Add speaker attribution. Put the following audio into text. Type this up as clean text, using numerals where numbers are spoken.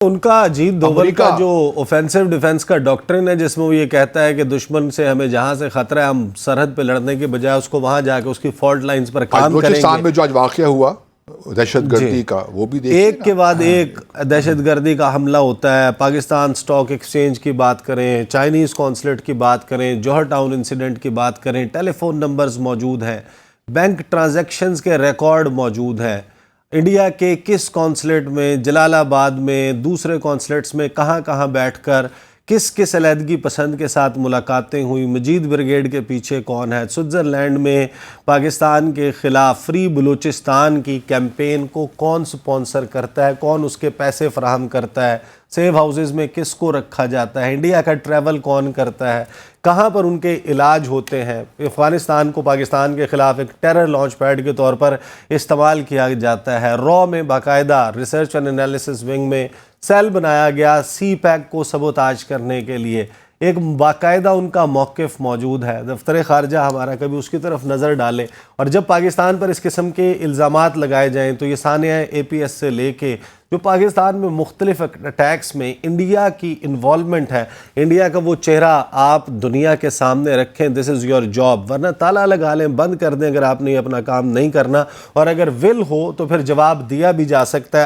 Speaker 1: ان کا اجیت دوول کا جو اوفینسو ڈیفنس کا ڈاکٹرن ہے جس میں وہ یہ کہتا ہے کہ دشمن سے ہمیں جہاں سے خطرہ ہے ہم سرحد پہ لڑنے کے بجائے اس کو وہاں جا کے اس کی فالٹ لائنز پر کام کریں گے.
Speaker 2: بلوچستان میں جو آج واقعہ ہوا دہشت گردی کا وہ بھی دیکھیں
Speaker 1: ایک کے بعد ایک دہشت گردی کا حملہ ہوتا ہے. پاکستان سٹاک ایکسچینج کی بات کریں, چائنیز قونصلیٹ کی بات کریں, جوہر ٹاؤن انسیڈنٹ کی بات کریں, ٹیلی فون نمبرز موجود ہیں, بینک ٹرانزیکشنز کے ریکارڈ موجود ہیں. انڈیا کے کس قونصلیٹ میں, جلال آباد میں, دوسرے قونصلیٹس میں کہاں کہاں بیٹھ کر کس کس علیحدگی پسند کے ساتھ ملاقاتیں ہوئیں, مجید بریگیڈ کے پیچھے کون ہے, سوئٹزرلینڈ میں پاکستان کے خلاف فری بلوچستان کی کیمپین کو کون سپانسر کرتا ہے, کون اس کے پیسے فراہم کرتا ہے, سیف ہاؤسز میں کس کو رکھا جاتا ہے, انڈیا کا ٹریول کون کرتا ہے, کہاں پر ان کے علاج ہوتے ہیں. افغانستان کو پاکستان کے خلاف ایک ٹیرر لانچ پیڈ کے طور پر استعمال کیا جاتا ہے. را میں باقاعدہ ریسرچ اینڈ انالیسس ونگ میں سیل بنایا گیا سی پیک کو سبوتاج کرنے کے لیے. ایک باقاعدہ ان کا موقف موجود ہے. دفتر خارجہ ہمارا کبھی اس کی طرف نظر ڈالے, اور جب پاکستان پر اس قسم کے الزامات لگائے جائیں تو یہ سانحہ اے پی ایس سے لے کے جو پاکستان میں مختلف اٹیکس میں انڈیا کی انوالومنٹ ہے, انڈیا کا وہ چہرہ آپ دنیا کے سامنے رکھیں. دس از یور جاب, ورنہ تالا لگا لیں, بند کر دیں اگر آپ نے اپنا کام نہیں کرنا, اور اگر ول ہو تو پھر جواب دیا بھی جا سکتا ہے.